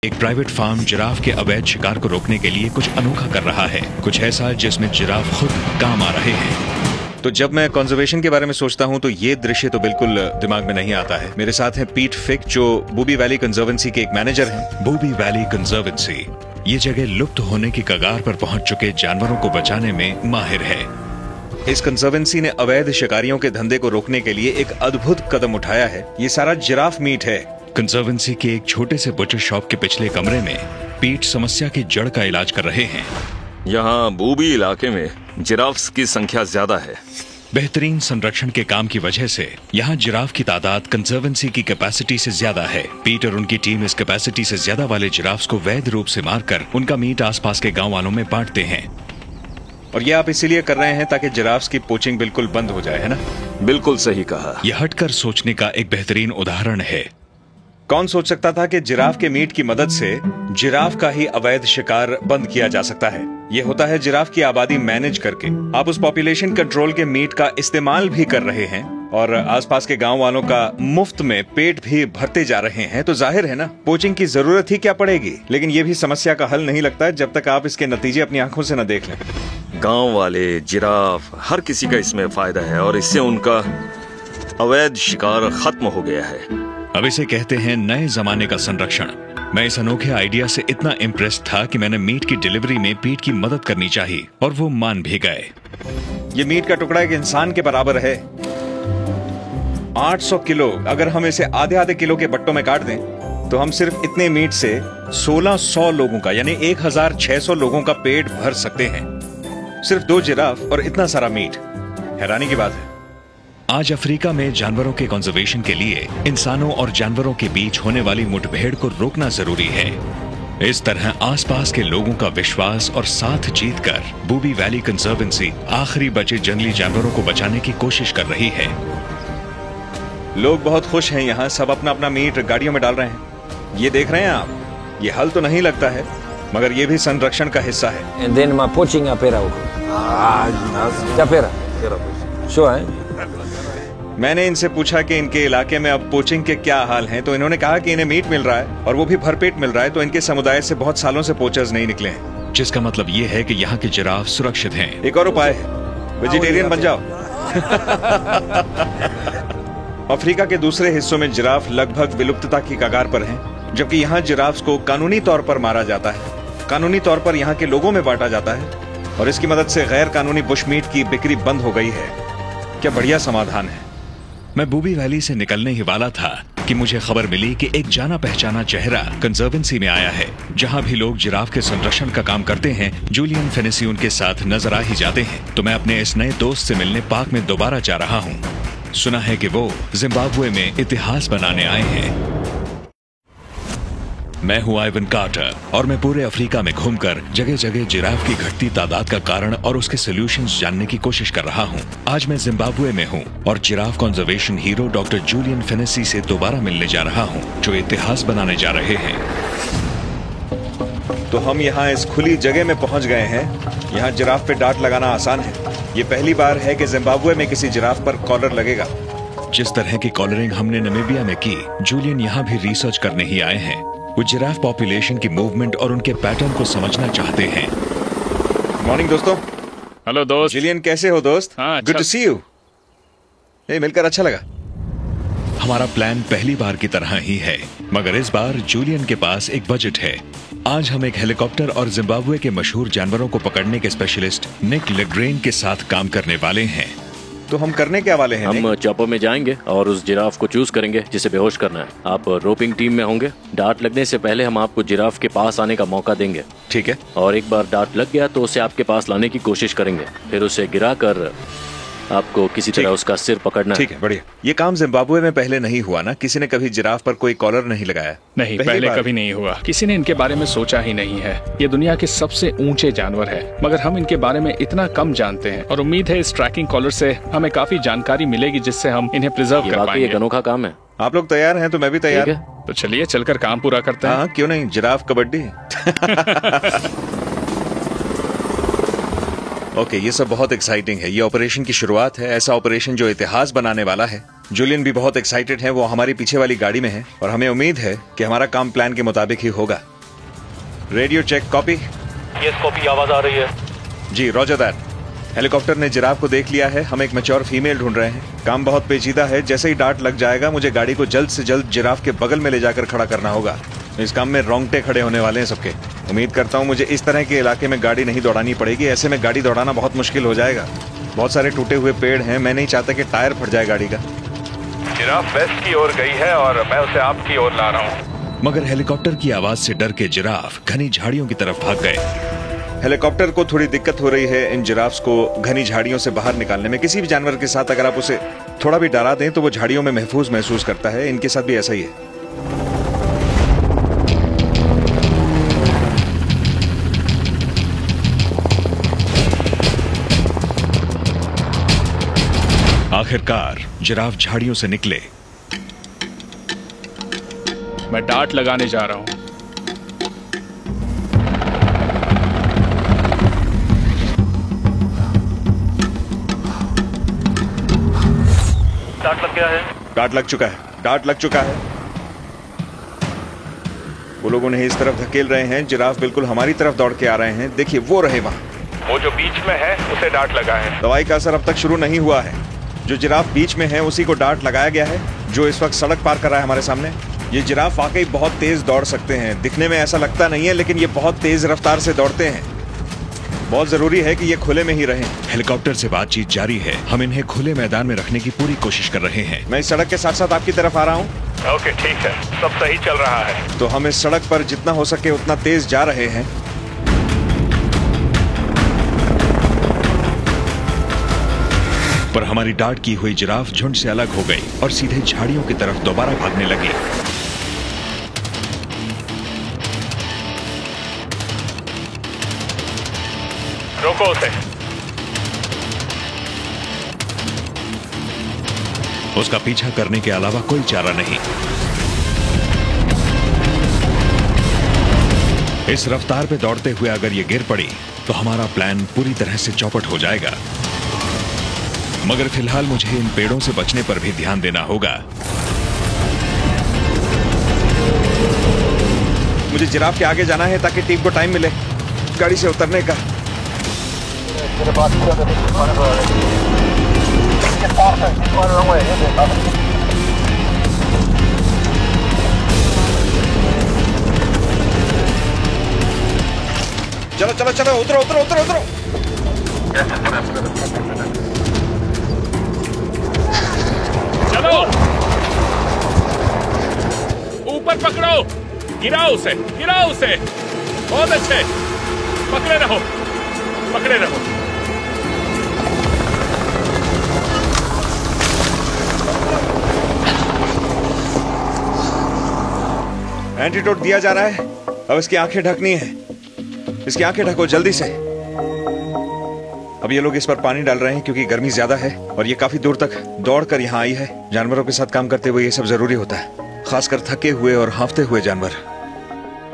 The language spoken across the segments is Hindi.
एक प्राइवेट फार्म जिराफ के अवैध शिकार को रोकने के लिए कुछ अनोखा कर रहा है, कुछ ऐसा जिसमें जिराफ खुद काम आ रहे हैं। तो जब मैं कंजर्वेशन के बारे में सोचता हूं तो ये दृश्य तो बिल्कुल दिमाग में नहीं आता है। मेरे साथ हैं पीट फिक, जो बूबी वैली कंजर्वेंसी के एक मैनेजर हैं। बूबी वैली कंजर्वेंसी ये जगह लुप्त होने की कगार पर पहुंच चुके जानवरों को बचाने में माहिर है। इस कंजर्वेंसी ने अवैध शिकारियों के धंधे को रोकने के लिए एक अद्भुत कदम उठाया है। ये सारा जिराफ मीट है। कंजर्वेंसी के एक छोटे से बचर शॉप के पिछले कमरे में पीट समस्या की जड़ का इलाज कर रहे हैं। यहाँ बूबी इलाके में जिराफ्स की संख्या ज्यादा है। बेहतरीन संरक्षण के काम की वजह से यहाँ जिराफ की तादाद कंजर्वेंसी की कैपेसिटी से ज्यादा है। पीट और उनकी टीम इस कैपेसिटी से ज्यादा वाले जिराफ्स को वैध रूप से मारकर उनका मीट आसपास के गांव वालों में बांटते हैं। और ये आप इसीलिए कर रहे हैं ताकि जिराफ्स की पोचिंग बिल्कुल बंद हो जाए, है ना? बिल्कुल सही कहा। यह हटकर सोचने का एक बेहतरीन उदाहरण है। कौन सोच सकता था कि जिराफ के मीट की मदद से जिराफ का ही अवैध शिकार बंद किया जा सकता है। ये होता है जिराफ की आबादी मैनेज करके। आप उस पॉपुलेशन कंट्रोल के मीट का इस्तेमाल भी कर रहे हैं और आसपास के गांव वालों का मुफ्त में पेट भी भरते जा रहे हैं, तो जाहिर है ना, पोचिंग की जरूरत ही क्या पड़ेगी। लेकिन ये भी समस्या का हल नहीं लगता जब तक आप इसके नतीजे अपनी आंखों से न देख लें। गांव वाले, जिराफ, हर किसी का इसमें फायदा है और इससे उनका अवैध शिकार खत्म हो गया है। अब इसे कहते हैं नए जमाने का संरक्षण। मैं इस अनोखे आइडिया से इतना इम्प्रेस था कि मैंने मीट की डिलीवरी में पीट की मदद करनी चाहिए और वो मान भी गए। ये मीट का टुकड़ा एक इंसान के बराबर है। 800 किलो। अगर हम इसे आधे आधे किलो के बट्टों में काट दें तो हम सिर्फ इतने मीट से 1600 लोगों का यानी 1600 लोगों का पेट भर सकते हैं। सिर्फ 2 जिराफ और इतना सारा मीट। हैरानी की बात है। आज अफ्रीका में जानवरों के कंजर्वेशन के लिए इंसानों और जानवरों के बीच होने वाली मुठभेड़ को रोकना जरूरी है। इस तरह आसपास के लोगों का विश्वास और साथ जीतकर बूबी वैली कंजर्वेंसी आखिरी बचे जंगली जानवरों को बचाने की कोशिश कर रही है। लोग बहुत खुश हैं यहाँ। सब अपना अपना मीट गाड़ियों में डाल रहे हैं। ये देख रहे हैं आप, ये हल तो नहीं लगता है मगर ये भी संरक्षण का हिस्सा है। मैंने इनसे पूछा कि इनके इलाके में अब पोचिंग के क्या हाल हैं, तो इन्होंने कहा कि इन्हें मीट मिल रहा है और वो भी भरपेट मिल रहा है, तो इनके समुदाय से बहुत सालों से पोचर्स नहीं निकले हैं। जिसका मतलब ये है कि यहाँ के जिराफ सुरक्षित हैं। एक और उपाय है, वेजिटेरियन बन जाओ। अफ्रीका के दूसरे हिस्सों में जिराफ लगभग विलुप्तता की कगार पर हैं, जबकि यहाँ जिराफ्स को कानूनी तौर पर मारा जाता है। कानूनी तौर पर यहाँ के लोगों में बांटा जाता है और इसकी मदद से गैर कानूनी बुशमीट की बिक्री बंद हो गई है। क्या बढ़िया समाधान है। मैं बूबी वैली से निकलने ही वाला था कि मुझे खबर मिली कि एक जाना पहचाना चेहरा कंजर्वेंसी में आया है। जहां भी लोग जिराफ के संरक्षण का काम करते हैं, जूलियन फेनेसी उनके साथ नजर आ ही जाते हैं। तो मैं अपने इस नए दोस्त से मिलने पार्क में दोबारा जा रहा हूं। सुना है कि वो जिम्बाब्वे में इतिहास बनाने आए हैं। मैं हूं आइवन कार्टर और मैं पूरे अफ्रीका में घूमकर जगह जगह जिराफ की घटती तादाद का कारण और उसके सॉल्यूशंस जानने की कोशिश कर रहा हूं। आज मैं जिम्बाब्वे में हूं और giraffe conservation hero doctor Julian Fennessy से दोबारा मिलने जा रहा हूं, जो इतिहास बनाने जा रहे हैं। तो हम यहाँ इस खुली जगह में पहुंच गए हैं। यहाँ जिराफ पे डांट लगाना आसान है। ये पहली बार है कि जिम्बाब्वे में किसी जिराफ पर कॉलर लगेगा। जिस तरह की कॉलरिंग हमने नामीबिया में की, जूलियन यहाँ भी रिसर्च करने ही आए हैं। वो जिराफ पॉपुलेशन की मूवमेंट और उनके पैटर्न को समझना चाहते हैं। मॉर्निंग दोस्तों। हेलो दोस्त। जूलियन कैसे हो दोस्त? Good to see you. मिलकर अच्छा लगा। हमारा प्लान पहली बार की तरह ही है, मगर इस बार जूलियन के पास एक बजट है। आज हम एक हेलीकॉप्टर और जिम्बाब्वे के मशहूर जानवरों को पकड़ने के स्पेशलिस्ट निक लेग्रेन के साथ काम करने वाले हैं। तो हम करने क्या वाले हैं? हम चॉपर में जाएंगे और उस जिराफ को चूज करेंगे जिसे बेहोश करना है। आप रोपिंग टीम में होंगे। डार्ट लगने से पहले हम आपको जिराफ के पास आने का मौका देंगे। ठीक है। और एक बार डार्ट लग गया तो उसे आपके पास लाने की कोशिश करेंगे। फिर उसे गिराकर आपको किसी तरह उसका सिर पकड़ना। ठीक है, बढ़िया। ये काम जिम्बाब्वे में पहले नहीं हुआ ना? किसी ने कभी जिराफ पर कोई कॉलर नहीं लगाया? नहीं, पहले कभी नहीं हुआ। किसी ने इनके बारे में सोचा ही नहीं है। ये दुनिया के सबसे ऊंचे जानवर है, मगर हम इनके बारे में इतना कम जानते हैं और उम्मीद है इस ट्रैकिंग कॉलर से हमें काफी जानकारी मिलेगी जिससे हम इन्हें प्रिजर्व कर पाएंगे। एक अनोखा काम है। आप लोग तैयार हैं तो मैं भी तैयार। तो चलिए चलकर काम पूरा करते हैं। हाँ, क्यों नहीं। जिराफ कबड्डी। ओके, ये सब बहुत एक्साइटिंग है। ये ऑपरेशन की शुरुआत है, ऐसा ऑपरेशन जो इतिहास बनाने वाला है। जूलियन भी बहुत एक्साइटेड है। वो हमारी पीछे वाली गाड़ी में है और हमें उम्मीद है कि हमारा काम प्लान के मुताबिक ही होगा। Radio check, copy. Yes copy, आवाज आ रही है। जी रॉजर दैट। हेलीकॉप्टर ने जिराफ को देख लिया है। हम एक मैच्योर फीमेल ढूंढ रहे हैं। काम बहुत पेचीदा है। जैसे ही डार्ट लग जाएगा मुझे गाड़ी को जल्द से जल्द जिराफ के बगल में ले जाकर खड़ा करना होगा। इस काम में रोंगटे खड़े होने वाले हैं सबके। उम्मीद करता हूँ मुझे इस तरह के इलाके में गाड़ी नहीं दौड़ानी पड़ेगी। ऐसे में गाड़ी दौड़ाना बहुत मुश्किल हो जाएगा। बहुत सारे टूटे हुए पेड़ हैं। मैं नहीं चाहता कि टायर फट जाए गाड़ी का। जिराफ वेस्ट की ओर गई है और मैं उसे आपकी ओर ला रहा हूँ। मगर हेलीकॉप्टर की आवाज से डर के जिराफ घनी झाड़ियों की तरफ भाग गए। हेलीकॉप्टर को थोड़ी दिक्कत हो रही है इन जिराफ्स को घनी झाड़ियों से बाहर निकालने में। किसी भी जानवर के साथ अगर आप उसे थोड़ा भी डरा दें तो वो झाड़ियों में महफूज महसूस करता है। इनके साथ भी ऐसा ही है। आखिरकार जिराफ झाड़ियों से निकले। मैं डार्ट लगाने जा रहा हूँ। डार्ट लग गया है। डार्ट लग चुका है। डार्ट लग चुका है। वो लोग उन्हें इस तरफ धकेल रहे हैं। जिराफ बिल्कुल हमारी तरफ दौड़ के आ रहे हैं। देखिए वो रहे वहां। वो जो बीच में है उसे डार्ट लगा है। दवाई का असर अब तक शुरू नहीं हुआ है। जो जिराफ बीच में है उसी को डार्ट लगाया गया है, जो इस वक्त सड़क पार कर रहा है हमारे सामने। ये जिराफ वाकई बहुत तेज दौड़ सकते हैं। दिखने में ऐसा लगता नहीं है लेकिन ये बहुत तेज रफ्तार से दौड़ते हैं। बहुत जरूरी है कि ये खुले में ही रहें। हेलीकॉप्टर से बातचीत जारी है। हम इन्हें खुले मैदान में रखने की पूरी कोशिश कर रहे हैं। मैं इस सड़क के साथ साथ आपकी तरफ आ रहा हूँ। ओके ठीक है, सब सही चल रहा है। तो हम इस सड़क पर जितना हो सके उतना तेज जा रहे हैं। पर हमारी डार्ट की हुई जिराफ झुंड से अलग हो गई और सीधे झाड़ियों की तरफ दोबारा भागने लगी। रोको उसे। उसका पीछा करने के अलावा कोई चारा नहीं। इस रफ्तार पे दौड़ते हुए अगर ये गिर पड़ी तो हमारा प्लान पूरी तरह से चौपट हो जाएगा। मगर फिलहाल मुझे इन पेड़ों से बचने पर भी ध्यान देना होगा। मुझे जिराफ के आगे जाना है ताकि टीम को टाइम मिले गाड़ी से उतरने का। चलो चलो चलो, उतरो उतरो उतरो उतरो। चलो ऊपर पकड़ो। गिराओ उसे, गिराओ उसे। बहुत अच्छे, पकड़े रहो, पकड़े रहो। एंटीडोट दिया जा रहा है। अब इसकी आंखें ढकनी है। इसकी आंखें ढको जल्दी से। अब ये लोग इस पर पानी डाल रहे हैं क्योंकि गर्मी ज्यादा है और ये काफी दूर तक दौड़कर यहाँ आई है। जानवरों के साथ काम करते हुए ये सब जरूरी होता है, खासकर थके हुए और हांफते हुए जानवर।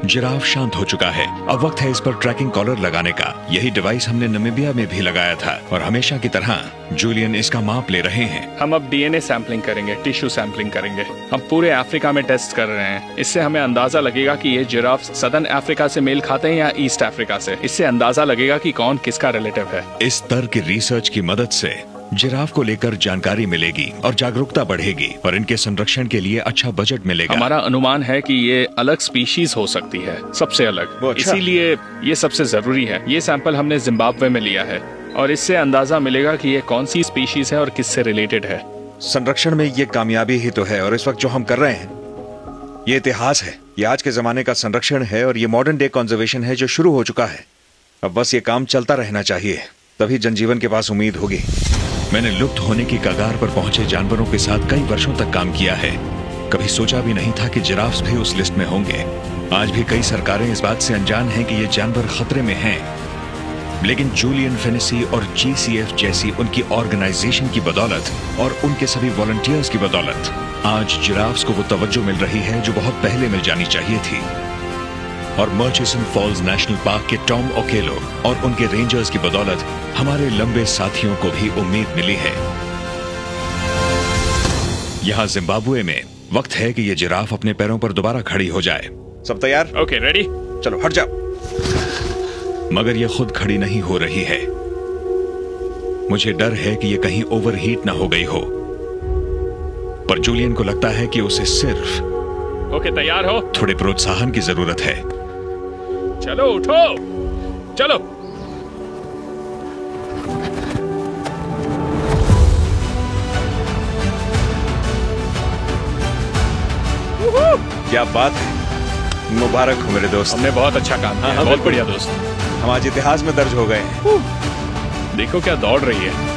जिराफ शांत हो चुका है। अब वक्त है इस पर ट्रैकिंग कॉलर लगाने का। यही डिवाइस हमने नामीबिया में भी लगाया था और हमेशा की तरह जूलियन इसका माप ले रहे हैं। हम अब डीएनए सैंपलिंग करेंगे, टिश्यू सैंपलिंग करेंगे। हम पूरे अफ्रीका में टेस्ट कर रहे हैं। इससे हमें अंदाजा लगेगा कि ये जिराफ सदर्न अफ्रीका से मेल खाते हैं या ईस्ट अफ्रीका से। इससे अंदाजा लगेगा कि कौन किसका रिलेटिव है। इस स्तर की रिसर्च की मदद से जिराफ को लेकर जानकारी मिलेगी और जागरूकता बढ़ेगी और इनके संरक्षण के लिए अच्छा बजट मिलेगा। हमारा अनुमान है कि ये अलग स्पीशीज हो सकती है, सबसे अलग। अच्छा। इसीलिए ये सबसे जरूरी है। ये सैंपल हमने जिम्बाब्वे में लिया है और इससे अंदाजा मिलेगा कि ये कौन सी स्पीशीज है और किससे रिलेटेड है। संरक्षण में ये कामयाबी ही तो है और इस वक्त जो हम कर रहे हैं ये इतिहास है। ये आज के जमाने का संरक्षण है और ये मॉडर्न डे कंजर्वेशन है जो शुरू हो चुका है। अब बस ये काम चलता रहना चाहिए, तभी जनजीवन के पास उम्मीद होगी। मैंने लुप्त होने की कगार पर पहुंचे जानवरों के साथ कई वर्षों तक काम किया है। कभी सोचा भी नहीं था कि जिराफ्स भी उस लिस्ट में होंगे। आज भी कई सरकारें इस बात से अनजान हैं कि ये जानवर खतरे में हैं। लेकिन जूलियन फेनेसी और GCF जैसी उनकी ऑर्गेनाइजेशन की बदौलत और उनके सभी वॉलंटियर्स की बदौलत आज जिराफ्स को वो तवज्जो मिल रही है जो बहुत पहले मिल जानी चाहिए थी। और मर्चिसन फॉल्स नेशनल पार्क के टॉम ओकेलो और उनके रेंजर्स की बदौलत हमारे लंबे साथियों को भी उम्मीद मिली है। यहाँ जिम्बाब्वे में वक्त है कि ये जिराफ अपने पैरों पर दोबारा खड़ी हो जाए। सब तैयार? Okay, ready? चलो हट जाओ। मगर ये खुद खड़ी नहीं हो रही है। मुझे डर है कि ये कहीं ओवरहीट ना हो गई हो, पर जूलियन को लगता है कि उसे सिर्फ ओके, तैयार हो? थोड़े प्रोत्साहन की जरूरत है। चलो उठो, चलो। क्या बात है, मुबारक हो मेरे दोस्त। हमने बहुत अच्छा काम किया। बहुत बढ़िया दोस्त। हम आज इतिहास में दर्ज हो गए हैं। देखो क्या दौड़ रही है।